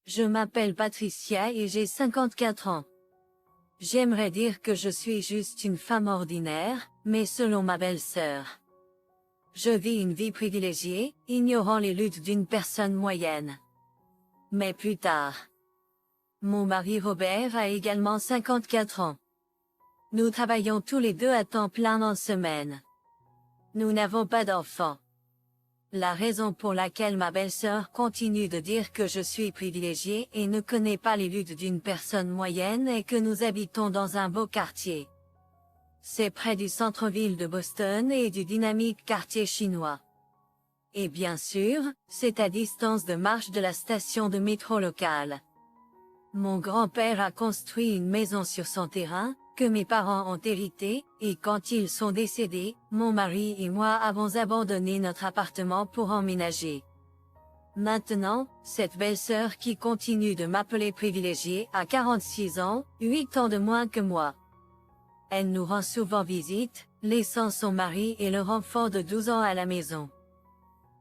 Je m'appelle Patricia et j'ai 54 ans. J'aimerais dire que je suis juste une femme ordinaire, mais selon ma belle-sœur. Je vis une vie privilégiée, ignorant les luttes d'une personne moyenne. Mais plus tard. Mon mari Robert a également 54 ans. Nous travaillons tous les deux à temps plein en semaine. Nous n'avons pas d'enfants. La raison pour laquelle ma belle-sœur continue de dire que je suis privilégiée et ne connaît pas les luttes d'une personne moyenne est que nous habitons dans un beau quartier. C'est près du centre-ville de Boston et du dynamique quartier chinois. Et bien sûr, c'est à distance de marche de la station de métro locale. Mon grand-père a construit une maison sur son terrain, que mes parents ont hérité, et quand ils sont décédés, mon mari et moi avons abandonné notre appartement pour emménager. Maintenant, cette belle-sœur qui continue de m'appeler privilégiée a 46 ans, 8 ans de moins que moi. Elle nous rend souvent visite, laissant son mari et leur enfant de 12 ans à la maison.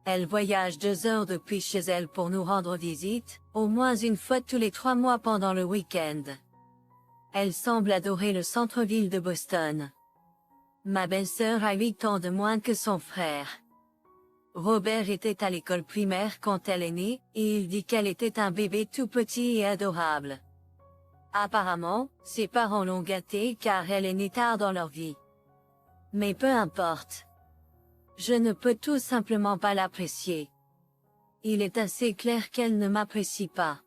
Elle voyage 2 heures depuis chez elle pour nous rendre visite, au moins une fois tous les 3 mois pendant le week-end. Elle semble adorer le centre-ville de Boston. Ma belle-sœur a 8 ans de moins que son frère. Robert était à l'école primaire quand elle est née, et il dit qu'elle était un bébé tout petit et adorable. Apparemment, ses parents l'ont gâtée car elle est née tard dans leur vie. Mais peu importe. Je ne peux tout simplement pas l'apprécier. Il est assez clair qu'elle ne m'apprécie pas.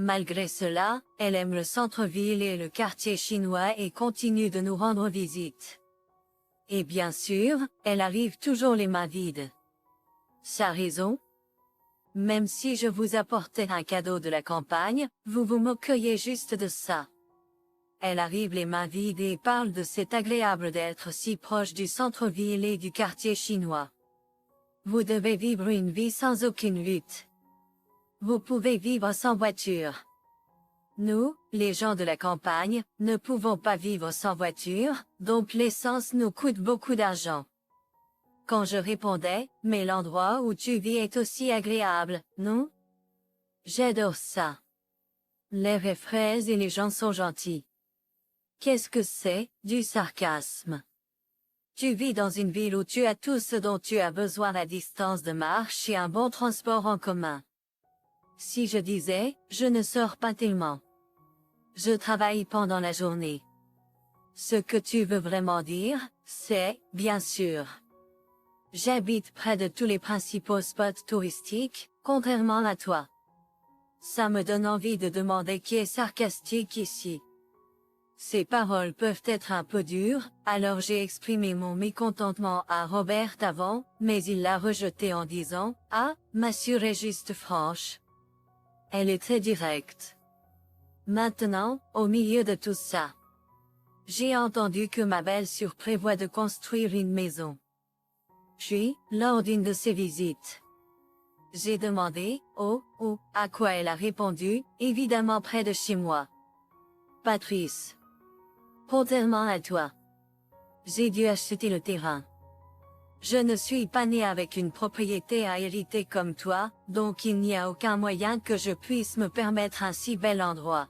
Malgré cela, elle aime le centre-ville et le quartier chinois et continue de nous rendre visite. Et bien sûr, elle arrive toujours les mains vides. Sa raison? Même si je vous apportais un cadeau de la campagne, vous vous moqueriez juste de ça. Elle arrive les mains vides et parle de c'est agréable d'être si proche du centre-ville et du quartier chinois. Vous devez vivre une vie sans aucune lutte. Vous pouvez vivre sans voiture. Nous, les gens de la campagne, ne pouvons pas vivre sans voiture, donc l'essence nous coûte beaucoup d'argent. Quand je répondais, mais l'endroit où tu vis est aussi agréable, non? J'adore ça. L'air est frais et les gens sont gentils. Qu'est-ce que c'est, du sarcasme? Tu vis dans une ville où tu as tout ce dont tu as besoin à distance de marche et un bon transport en commun. Si je disais, je ne sors pas tellement. Je travaille pendant la journée. Ce que tu veux vraiment dire, c'est, bien sûr. J'habite près de tous les principaux spots touristiques, contrairement à toi. Ça me donne envie de demander qui est sarcastique ici. Ces paroles peuvent être un peu dures, alors j'ai exprimé mon mécontentement à Robert avant, mais il l'a rejeté en disant, « Ah, ma sœur est juste franche. » Elle est très directe. Maintenant, au milieu de tout ça, j'ai entendu que ma belle-sœur prévoit de construire une maison. Puis, lors d'une de ses visites, j'ai demandé, à quoi elle a répondu, évidemment près de chez moi. Patrice. Contrairement à toi. J'ai dû acheter le terrain. Je ne suis pas né avec une propriété à hériter comme toi, donc il n'y a aucun moyen que je puisse me permettre un si bel endroit.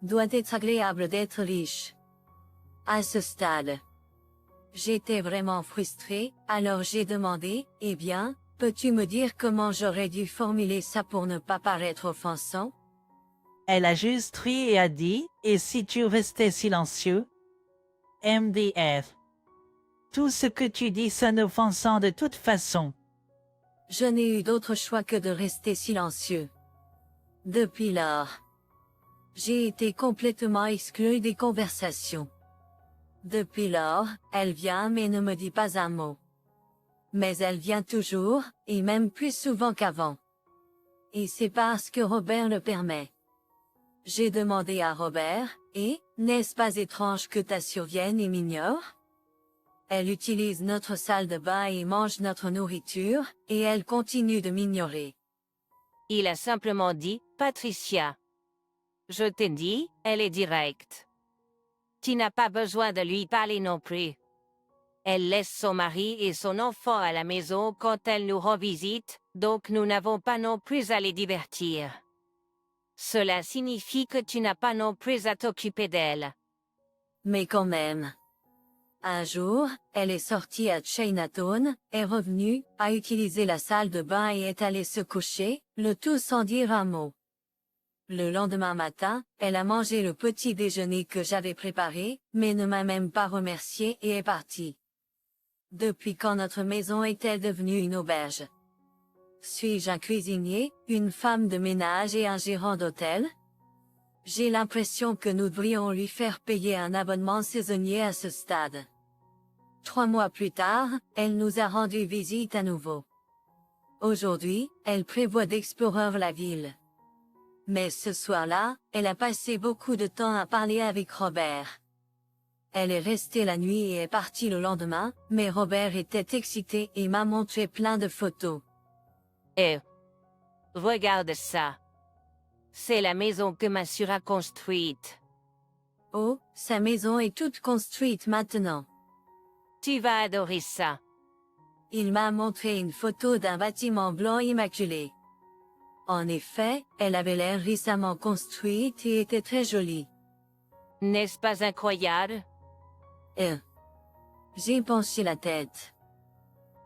Doit être agréable d'être riche. À ce stade, j'étais vraiment frustrée, alors j'ai demandé, eh bien, peux-tu me dire comment j'aurais dû formuler ça pour ne pas paraître offensant? Elle a juste ri et a dit, et si tu restais silencieux? MDF. Tout ce que tu dis sonne offensant de toute façon. Je n'ai eu d'autre choix que de rester silencieux. Depuis lors, j'ai été complètement exclue des conversations. Depuis lors, elle vient mais ne me dit pas un mot. Mais elle vient toujours, et même plus souvent qu'avant. Et c'est parce que Robert le permet. J'ai demandé à Robert, et, n'est-ce pas étrange que ta survienne et m'ignore? Elle utilise notre salle de bain et mange notre nourriture, et elle continue de m'ignorer. Il a simplement dit, Patricia. Je t'ai dit, elle est directe. Tu n'as pas besoin de lui parler non plus. Elle laisse son mari et son enfant à la maison quand elle nous rend visite, donc nous n'avons pas non plus à les divertir. Cela signifie que tu n'as pas non plus à t'occuper d'elle. Mais quand même. Un jour, elle est sortie à Chinatown, est revenue, a utilisé la salle de bain et est allée se coucher, le tout sans dire un mot. Le lendemain matin, elle a mangé le petit déjeuner que j'avais préparé, mais ne m'a même pas remercié et est partie. Depuis quand notre maison est-elle devenue une auberge? Suis-je un cuisinier, une femme de ménage et un gérant d'hôtel? J'ai l'impression que nous devrions lui faire payer un abonnement saisonnier à ce stade. 3 mois plus tard, elle nous a rendu visite à nouveau. Aujourd'hui, elle prévoit d'explorer la ville. Mais ce soir-là, elle a passé beaucoup de temps à parler avec Robert. Elle est restée la nuit et est partie le lendemain, mais Robert était excité et m'a montré plein de photos. Et regarde ça. C'est la maison que Massur a construite. Oh, sa maison est toute construite maintenant. Tu vas adorer ça. Il m'a montré une photo d'un bâtiment blanc immaculé. En effet, elle avait l'air récemment construite et était très jolie. N'est-ce pas incroyable? J'ai penché la tête.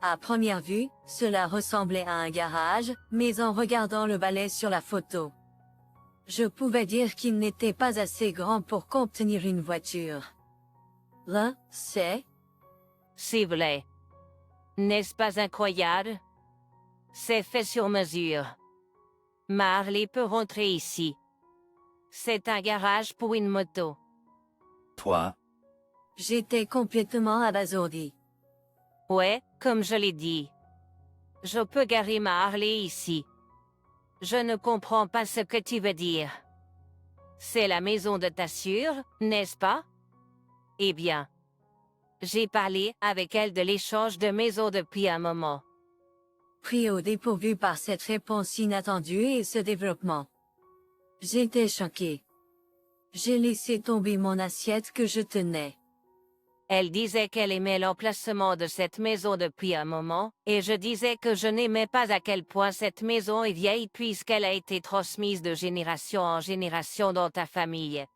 À première vue, cela ressemblait à un garage, mais en regardant le balai sur la photo, je pouvais dire qu'il n'était pas assez grand pour contenir une voiture. Là, c'est vrai. N'est-ce pas incroyable? C'est fait sur mesure. Ma Harley peut rentrer ici. C'est un garage pour une moto. Toi, J'étais complètement abasourdi. Ouais, comme je l'ai dit. Je peux garer ma Harley ici. Je ne comprends pas ce que tu veux dire. C'est la maison de ta sœur, n'est-ce pas? Eh bien, j'ai parlé avec elle de l'échange de maisons depuis un moment. Pris au dépourvu par cette réponse inattendue et ce développement, j'étais choqué. J'ai laissé tomber mon assiette que je tenais. Elle disait qu'elle aimait l'emplacement de cette maison depuis un moment, et je disais que je n'aimais pas à quel point cette maison est vieille puisqu'elle a été transmise de génération en génération dans ta famille.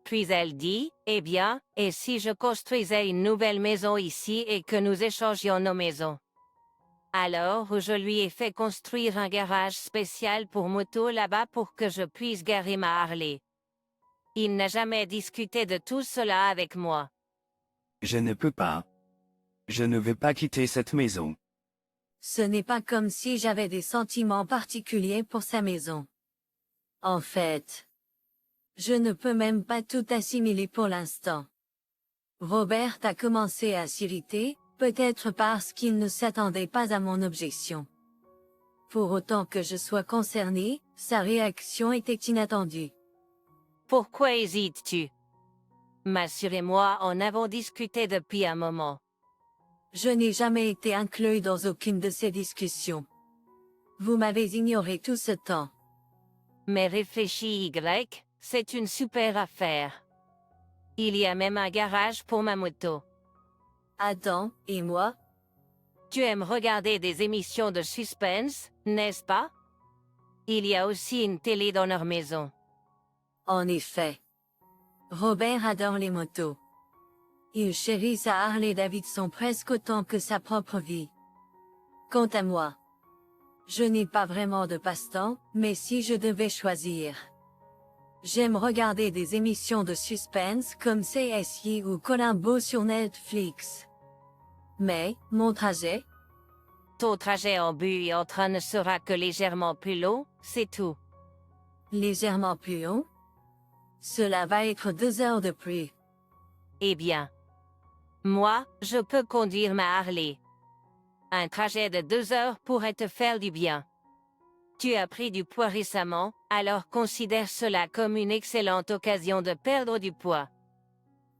Puis elle dit, eh bien, et si je construisais une nouvelle maison ici et que nous échangions nos maisons? Alors je lui ai fait construire un garage spécial pour moto là-bas pour que je puisse garer ma Harley. Il n'a jamais discuté de tout cela avec moi. je ne peux pas. Je ne veux pas quitter cette maison. Ce n'est pas comme si j'avais des sentiments particuliers pour sa maison. En fait, je ne peux même pas tout assimiler pour l'instant. Robert a commencé à s'irriter, peut-être parce qu'il ne s'attendait pas à mon objection. Pour autant que je sois concernée, sa réaction était inattendue. Pourquoi hésites-tu? Massur et moi en avons discuté depuis un moment. Je n'ai jamais été inclus dans aucune de ces discussions. Vous m'avez ignoré tout ce temps. Mais réfléchis Y, c'est une super affaire. Il y a même un garage pour ma moto. Adam et moi, Tu aimes regarder des émissions de suspense, n'est-ce pas? Il y a aussi une télé dans leur maison. en effet. Robert adore les motos. Il chérit sa Harley Davidson presque autant que sa propre vie. Quant à moi, je n'ai pas vraiment de passe-temps, mais si je devais choisir, j'aime regarder des émissions de suspense comme CSI ou Columbo sur Netflix. Mais, mon trajet, Ton trajet en bus et en train ne sera que légèrement plus long, c'est tout. légèrement plus long, cela va être 2 heures de plus. Eh bien. Moi, je peux conduire ma Harley. Un trajet de 2 heures pourrait te faire du bien. Tu as pris du poids récemment, alors considère cela comme une excellente occasion de perdre du poids.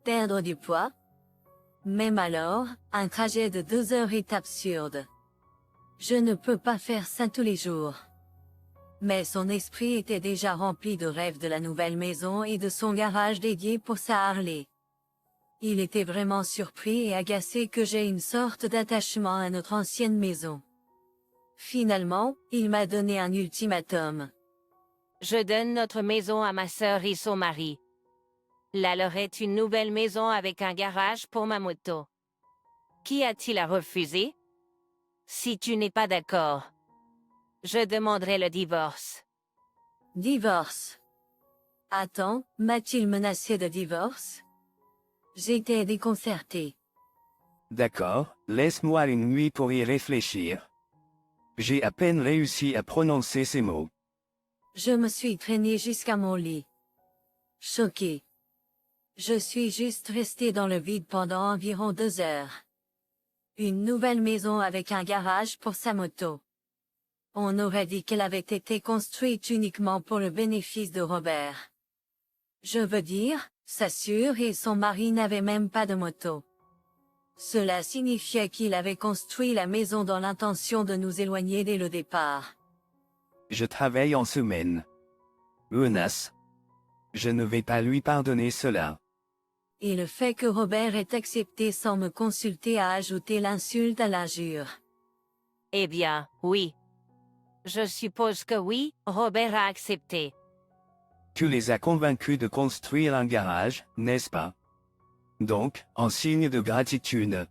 Perdre du poids? Même alors, un trajet de 2 heures est absurde. Je ne peux pas faire ça tous les jours. Mais son esprit était déjà rempli de rêves de la nouvelle maison et de son garage dédié pour sa Harley. Il était vraiment surpris et agacé que j'ai une sorte d'attachement à notre ancienne maison. Finalement, il m'a donné un ultimatum. Je donne notre maison à ma sœur et son mari. La leur est une nouvelle maison avec un garage pour ma moto. Qu'y a-t-il à refuser? Si tu n'es pas d'accord, je demanderai le divorce. Divorce. Attends, m'a-t-il menacé de divorce? J'étais déconcerté. D'accord, laisse-moi une nuit pour y réfléchir. J'ai à peine réussi à prononcer ces mots. Je me suis traîné jusqu'à mon lit. Choqué. Je suis juste resté dans le vide pendant environ 2 heures. Une nouvelle maison avec un garage pour sa moto. On aurait dit qu'elle avait été construite uniquement pour le bénéfice de Robert. Je veux dire, sa sœur et son mari n'avaient même pas de moto. Cela signifiait qu'il avait construit la maison dans l'intention de nous éloigner dès le départ. Je travaille en semaine. Menace. Je ne vais pas lui pardonner cela. Et le fait que Robert ait accepté sans me consulter a ajouté l'insulte à l'injure. Eh bien, oui. Je suppose que oui, Robert a accepté. Tu les as convaincus de construire un garage, n'est-ce pas? Donc, en signe de gratitude,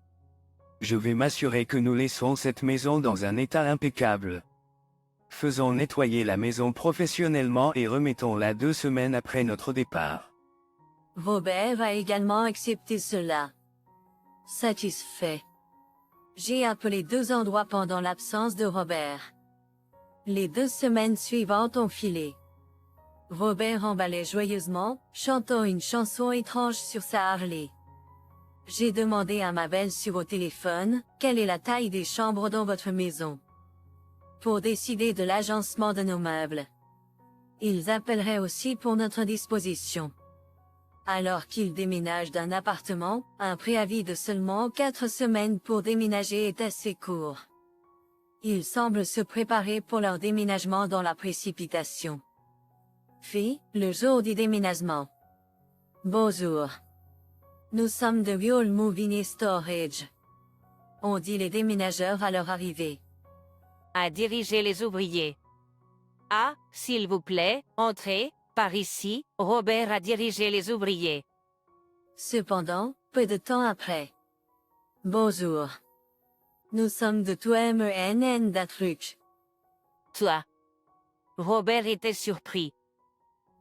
je vais m'assurer que nous laissons cette maison dans un état impeccable. Faisons nettoyer la maison professionnellement et remettons-la 2 semaines après notre départ. Robert a également accepté cela. Satisfait. J'ai appelé 2 endroits pendant l'absence de Robert. Les 2 semaines suivantes ont filé. Robert emballait joyeusement, chantant une chanson étrange sur sa Harley. J'ai demandé à ma belle-sœur au téléphone, quelle est la taille des chambres dans votre maison? Pour décider de l'agencement de nos meubles. Ils appelleraient aussi pour notre disposition. Alors qu'ils déménagent d'un appartement, un préavis de seulement 4 semaines pour déménager est assez court. Ils semblent se préparer pour leur déménagement dans la précipitation. Le jour du déménagement. Bonjour. Nous sommes de Real Moving Storage. On dit les déménageurs à leur arrivée. À diriger les ouvriers. Ah, s'il vous plaît, entrez, par ici, Robert a dirigé les ouvriers. Cependant, peu de temps après. Bonjour. Nous sommes de TOMENN d'Atruc. Toi. Robert était surpris.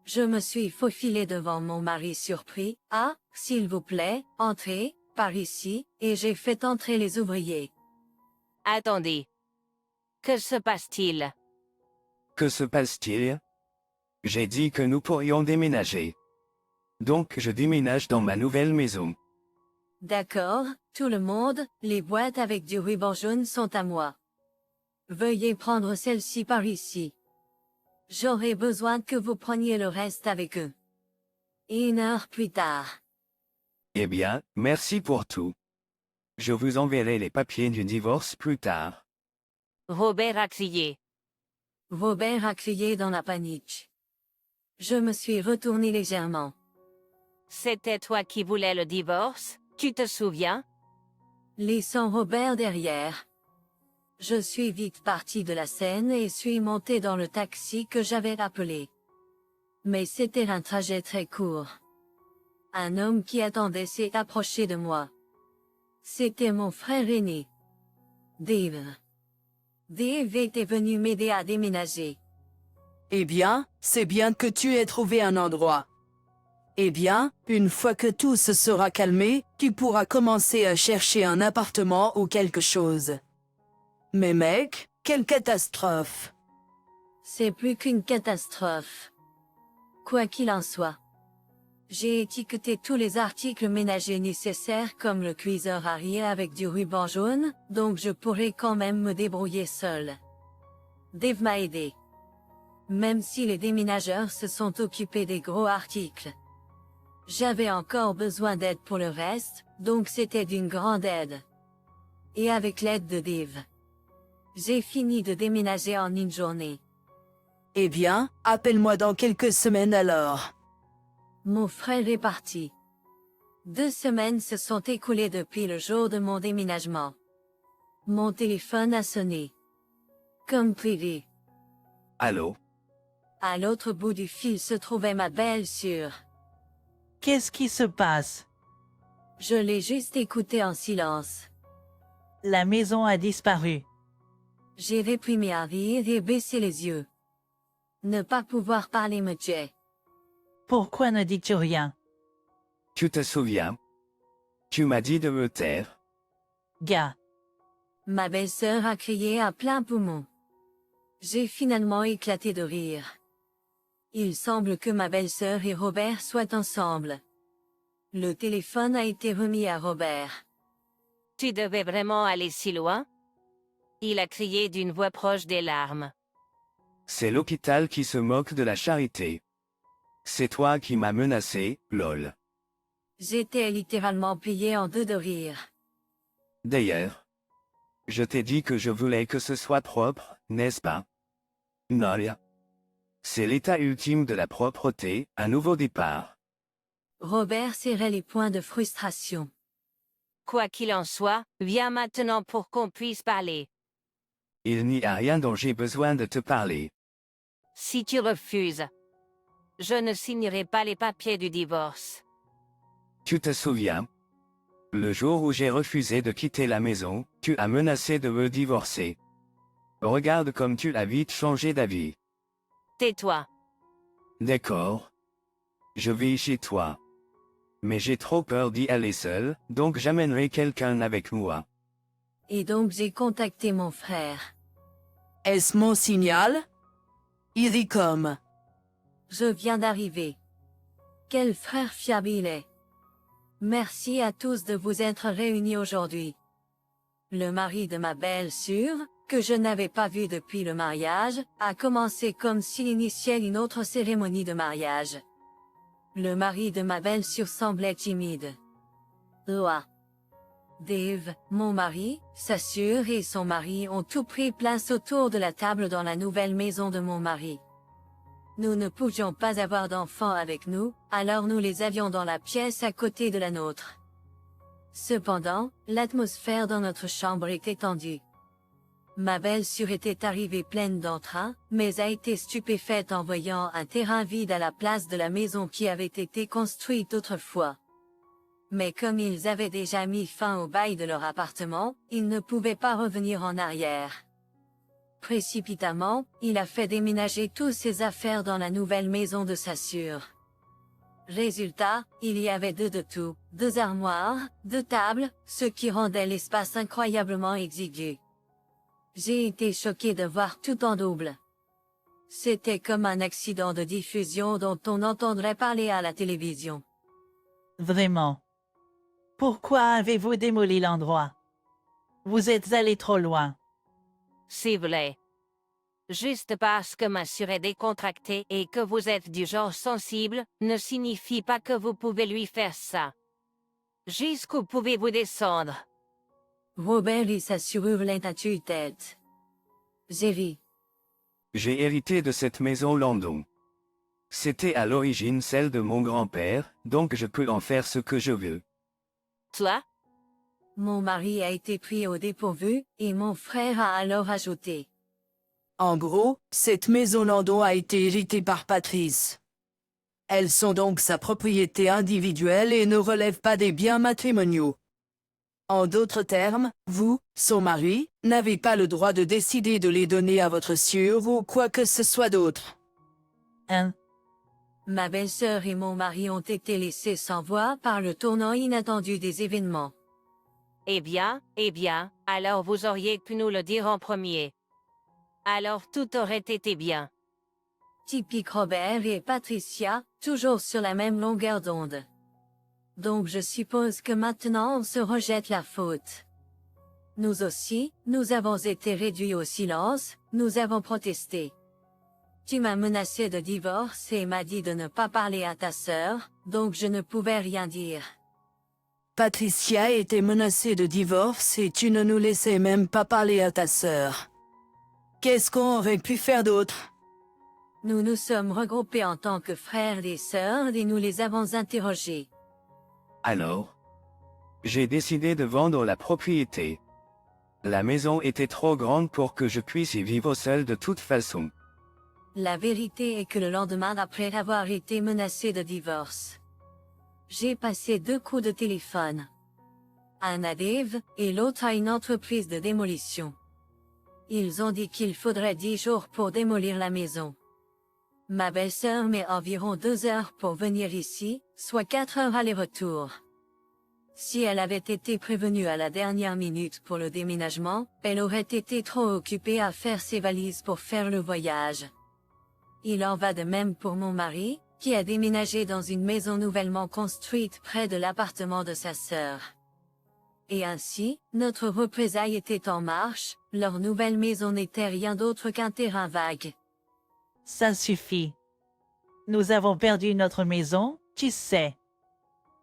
Je me suis faufilé devant mon mari surpris. Ah, s'il vous plaît, entrez, par ici, et j'ai fait entrer les ouvriers. Attendez. Que se passe-t-il? Que se passe-t-il? J'ai dit que nous pourrions déménager. Donc je déménage dans ma nouvelle maison. D'accord, tout le monde, les boîtes avec du ruban jaune sont à moi. Veuillez prendre celle-ci par ici. J'aurai besoin que vous preniez le reste avec eux. 1 heure plus tard. Eh bien, merci pour tout. Je vous enverrai les papiers du divorce plus tard. Robert a crié. Robert a crié dans la panique. Je me suis retourné légèrement. C'était toi qui voulais le divorce, tu te souviens? Laissant Robert derrière. Je suis vite parti de la scène et suis monté dans le taxi que j'avais appelé. Mais c'était un trajet très court. Un homme qui attendait s'est approché de moi. C'était mon frère aîné. Dave. Dave était venu m'aider à déménager. Eh bien, c'est bien que tu aies trouvé un endroit. Eh bien, une fois que tout se sera calmé, tu pourras commencer à chercher un appartement ou quelque chose. Mais mec, quelle catastrophe! C'est plus qu'une catastrophe. Quoi qu'il en soit. J'ai étiqueté tous les articles ménagers nécessaires comme le cuiseur arrière avec du ruban jaune, donc je pourrai quand même me débrouiller seul. Dave m'a aidé. Même si les déménageurs se sont occupés des gros articles. J'avais encore besoin d'aide pour le reste, donc c'était d'une grande aide. Et avec l'aide de Dave. J'ai fini de déménager en une journée. Eh bien, appelle-moi dans quelques semaines alors. Mon frère est parti. 2 semaines se sont écoulées depuis le jour de mon déménagement. Mon téléphone a sonné. Comme prévu. Allô? À l'autre bout du fil se trouvait ma belle-sœur. Qu'est-ce qui se passe? Je l'ai juste écoutée en silence. La maison a disparu. J'ai réprimé à rire et baissé les yeux. Ne pas pouvoir parler me tuait. Pourquoi ne dis-tu rien? Tu te souviens? Tu m'as dit de me taire. Gars, Ma belle-sœur a crié à plein poumon. J'ai finalement éclaté de rire. Il semble que ma belle-sœur et Robert soient ensemble. Le téléphone a été remis à Robert. Tu devais vraiment aller si loin? Il a crié d'une voix proche des larmes. C'est l'hôpital qui se moque de la charité. C'est toi qui m'as menacé, lol. J'étais littéralement plié en deux de rire. D'ailleurs, je t'ai dit que je voulais que ce soit propre, n'est-ce pas? Nol. C'est l'état ultime de la propreté, un nouveau départ. Robert serrait les poings de frustration. Quoi qu'il en soit, viens maintenant pour qu'on puisse parler. Il n'y a rien dont j'ai besoin de te parler. Si tu refuses, je ne signerai pas les papiers du divorce. Tu te souviens? Le jour où j'ai refusé de quitter la maison, tu as menacé de me divorcer. Regarde comme tu as vite changé d'avis. Tais-toi. D'accord. Je vais chez toi. Mais j'ai trop peur d'y aller seul, donc j'amènerai quelqu'un avec moi. Et donc j'ai contacté mon frère. Est-ce mon signal? Iricom. Je viens d'arriver. Quel frère fiable il est. Merci à tous de vous être réunis aujourd'hui. Le mari de ma belle-sœur, que je n'avais pas vu depuis le mariage, a commencé comme s'il initiait une autre cérémonie de mariage. Le mari de ma belle-sœur semblait timide. Loa. Dave, mon mari, sa sœur et son mari ont tout pris place autour de la table dans la nouvelle maison de mon mari. Nous ne pouvions pas avoir d'enfants avec nous, alors nous les avions dans la pièce à côté de la nôtre. Cependant, l'atmosphère dans notre chambre était tendue. Ma belle-sœur était arrivée pleine d'entrain, mais a été stupéfaite en voyant un terrain vide à la place de la maison qui avait été construite autrefois. Mais comme ils avaient déjà mis fin au bail de leur appartement, ils ne pouvaient pas revenir en arrière. Précipitamment, il a fait déménager toutes ses affaires dans la nouvelle maison de sa sœur. Résultat, il y avait deux de tout, 2 armoires, 2 tables, ce qui rendait l'espace incroyablement exigu. J'ai été choqué de voir tout en double. C'était comme un accident de diffusion dont on entendrait parler à la télévision. vraiment. Pourquoi avez-vous démoli l'endroit? Vous êtes allé trop loin. S'il vous plaît. Juste parce que ma sœur est décontractée et que vous êtes du genre sensible, ne signifie pas que vous pouvez lui faire ça. Jusqu'où pouvez-vous descendre? Robert et sa sœur hurlaient à tue-tête. J'ai ri. J'ai hérité de cette maison Landon. C'était à l'origine celle de mon grand-père, donc je peux en faire ce que je veux. Toi? Mon mari a été pris au dépourvu, et mon frère a alors ajouté. En gros, cette maison Landon a été héritée par Patrice. Elles sont donc sa propriété individuelle et ne relèvent pas des biens matrimoniaux. En d'autres termes, vous, son mari, n'avez pas le droit de décider de les donner à votre sœur ou quoi que ce soit d'autre. Hein? Ma belle-sœur et mon mari ont été laissés sans voix par le tournant inattendu des événements. Eh bien, alors vous auriez pu nous le dire en premier. Alors tout aurait été bien. Typique Robert et Patricia, toujours sur la même longueur d'onde. Donc je suppose que maintenant on se rejette la faute. Nous aussi, nous avons été réduits au silence, nous avons protesté. Tu m'as menacé de divorce et m'as dit de ne pas parler à ta sœur, donc je ne pouvais rien dire. Patricia était menacée de divorce et tu ne nous laissais même pas parler à ta sœur. Qu'est-ce qu'on aurait pu faire d'autre? Nous nous sommes regroupés en tant que frères et sœurs et nous les avons interrogés. Alors, j'ai décidé de vendre la propriété. La maison était trop grande pour que je puisse y vivre seul de toute façon. La vérité est que le lendemain après avoir été menacé de divorce, j'ai passé 2 coups de téléphone. Un à Dave, et l'autre à une entreprise de démolition. Ils ont dit qu'il faudrait 10 jours pour démolir la maison. Ma belle-sœur met environ 2 heures pour venir ici, soit 4 heures aller-retour. Si elle avait été prévenue à la dernière minute pour le déménagement, elle aurait été trop occupée à faire ses valises pour faire le voyage. Il en va de même pour mon mari, qui a déménagé dans une maison nouvellement construite près de l'appartement de sa sœur. Et ainsi, notre représailles était en marche, leur nouvelle maison n'était rien d'autre qu'un terrain vague. Ça suffit. Nous avons perdu notre maison, tu sais.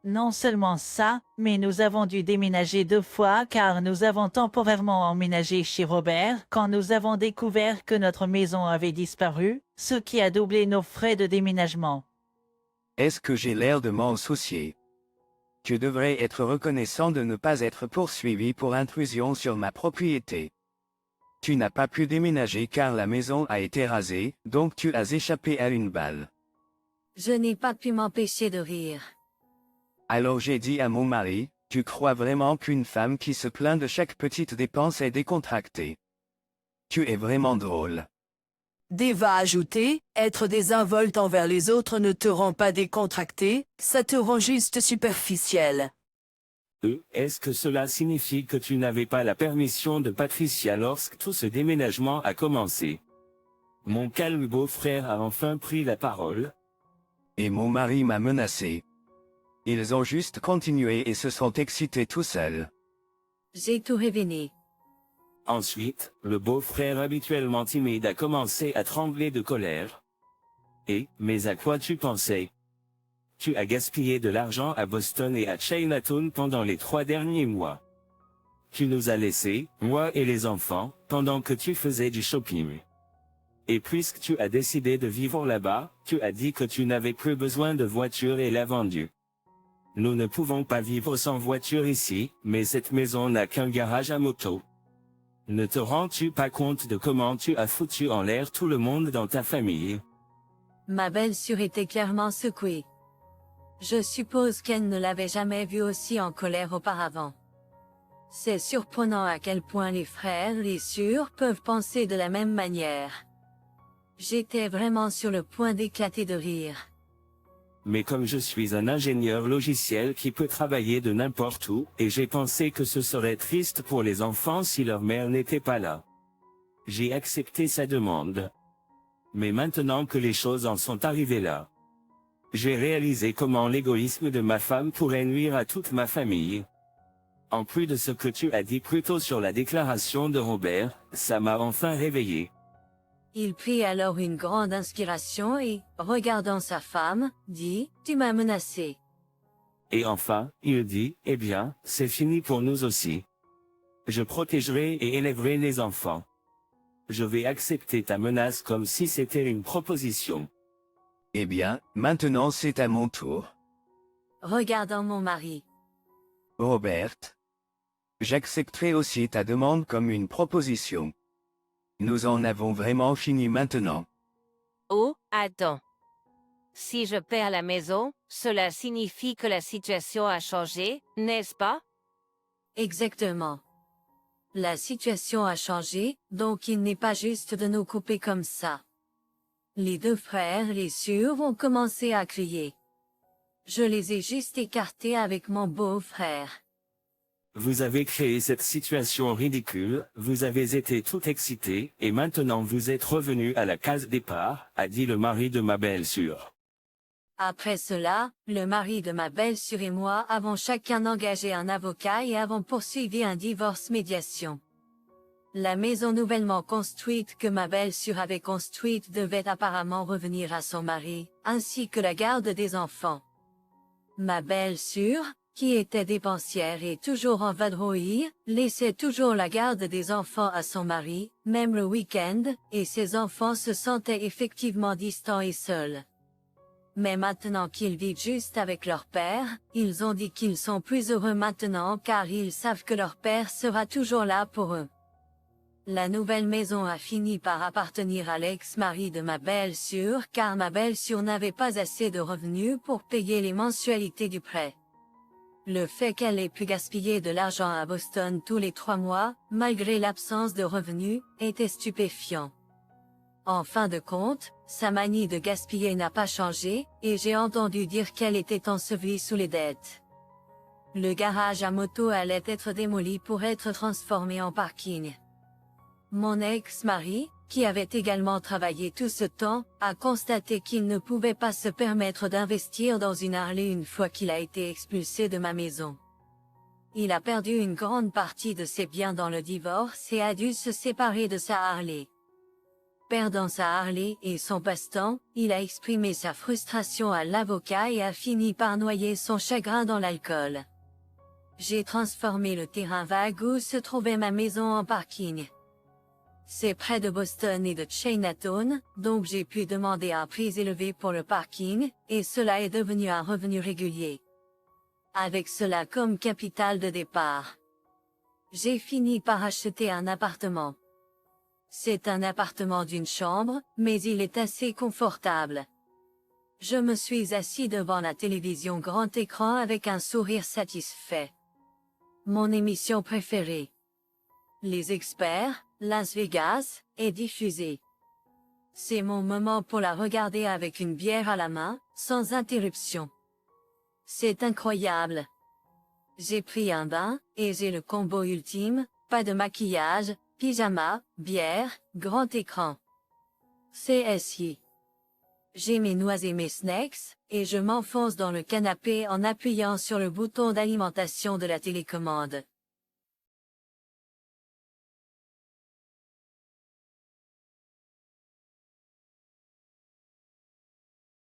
Non seulement ça, mais nous avons dû déménager 2 fois car nous avons temporairement emménagé chez Robert quand nous avons découvert que notre maison avait disparu, ce qui a doublé nos frais de déménagement. Est-ce que j'ai l'air de m'en soucier? Tu devrais être reconnaissant de ne pas être poursuivi pour intrusion sur ma propriété. Tu n'as pas pu déménager car la maison a été rasée, donc tu as échappé à une balle. Je n'ai pas pu m'empêcher de rire. Alors j'ai dit à mon mari, tu crois vraiment qu'une femme qui se plaint de chaque petite dépense est décontractée? Tu es vraiment drôle. Dave a ajouté, être désinvolte envers les autres ne te rend pas décontracté, ça te rend juste superficiel. Est-ce que cela signifie que tu n'avais pas la permission de Patricia lorsque tout ce déménagement a commencé? Mon calme beau-frère a enfin pris la parole. Et mon mari m'a menacé. Ils ont juste continué et se sont excités tout seuls. J'ai tout révélé. Ensuite, le beau-frère habituellement timide a commencé à trembler de colère. Mais à quoi tu pensais? Tu as gaspillé de l'argent à Boston et à Chinatown pendant les 3 derniers mois. Tu nous as laissés, moi et les enfants, pendant que tu faisais du shopping. Et puisque tu as décidé de vivre là-bas, tu as dit que tu n'avais plus besoin de voiture et l'as vendue. Nous ne pouvons pas vivre sans voiture ici, mais cette maison n'a qu'un garage à moto. Ne te rends-tu pas compte de comment tu as foutu en l'air tout le monde dans ta famille? Ma belle-sœur était clairement secouée. Je suppose qu'elle ne l'avait jamais vu aussi en colère auparavant. C'est surprenant à quel point les frères, les sœurs peuvent penser de la même manière. J'étais vraiment sur le point d'éclater de rire. Mais comme je suis un ingénieur logiciel qui peut travailler de n'importe où, et j'ai pensé que ce serait triste pour les enfants si leur mère n'était pas là. J'ai accepté sa demande. Mais maintenant que les choses en sont arrivées là, j'ai réalisé comment l'égoïsme de ma femme pourrait nuire à toute ma famille. En plus de ce que tu as dit plus tôt sur la déclaration de Robert, ça m'a enfin réveillé. Il prit alors une grande inspiration et, regardant sa femme, dit, « Tu m'as menacé. » Et enfin, il dit, eh bien, c'est fini pour nous aussi. Je protégerai et élèverai les enfants. Je vais accepter ta menace comme si c'était une proposition. Eh bien, maintenant c'est à mon tour. Regardant mon mari. Robert. J'accepterai aussi ta demande comme une proposition. Nous en avons vraiment fini maintenant. Oh, attends. Si je perds la maison, cela signifie que la situation a changé, n'est-ce pas? Exactement. La situation a changé, donc il n'est pas juste de nous couper comme ça. Les 2 frères, les sœurs, ont commencé à crier. Je les ai juste écartés avec mon beau-frère. Vous avez créé cette situation ridicule, vous avez été tout excité, et maintenant vous êtes revenu à la case départ, a dit le mari de ma belle-sœur. Après cela, le mari de ma belle-sœur et moi avons chacun engagé un avocat et avons poursuivi un divorce médiation. La maison nouvellement construite que ma belle-sœur avait construite devait apparemment revenir à son mari, ainsi que la garde des enfants. Ma belle-sœur, qui était dépensière et toujours en vadrouille, laissait toujours la garde des enfants à son mari, même le week-end, et ses enfants se sentaient effectivement distants et seuls. Mais maintenant qu'ils vivent juste avec leur père, ils ont dit qu'ils sont plus heureux maintenant car ils savent que leur père sera toujours là pour eux. La nouvelle maison a fini par appartenir à l'ex-mari de ma belle-sœur car ma belle-sœur n'avait pas assez de revenus pour payer les mensualités du prêt. Le fait qu'elle ait pu gaspiller de l'argent à Boston tous les 3 mois, malgré l'absence de revenus, était stupéfiant. En fin de compte, sa manie de gaspiller n'a pas changé, et j'ai entendu dire qu'elle était ensevelie sous les dettes. Le garage à moto allait être démoli pour être transformé en parking. Mon ex-mari, qui avait également travaillé tout ce temps, a constaté qu'il ne pouvait pas se permettre d'investir dans une Harley une fois qu'il a été expulsé de ma maison. Il a perdu une grande partie de ses biens dans le divorce et a dû se séparer de sa Harley. Perdant sa Harley et son passe-temps, il a exprimé sa frustration à l'avocat et a fini par noyer son chagrin dans l'alcool. J'ai transformé le terrain vague où se trouvait ma maison en parking. C'est près de Boston et de Chinatown, donc j'ai pu demander un prix élevé pour le parking, et cela est devenu un revenu régulier. Avec cela comme capital de départ, j'ai fini par acheter un appartement. C'est un appartement d'une chambre, mais il est assez confortable. Je me suis assis devant la télévision grand écran avec un sourire satisfait. Mon émission préférée, Les Experts, Las Vegas, est diffusée. C'est mon moment pour la regarder avec une bière à la main, sans interruption. C'est incroyable. J'ai pris un bain, et j'ai le combo ultime, pas de maquillage, pyjama, bière, grand écran. CSI. J'ai mes noix et mes snacks, et je m'enfonce dans le canapé en appuyant sur le bouton d'alimentation de la télécommande.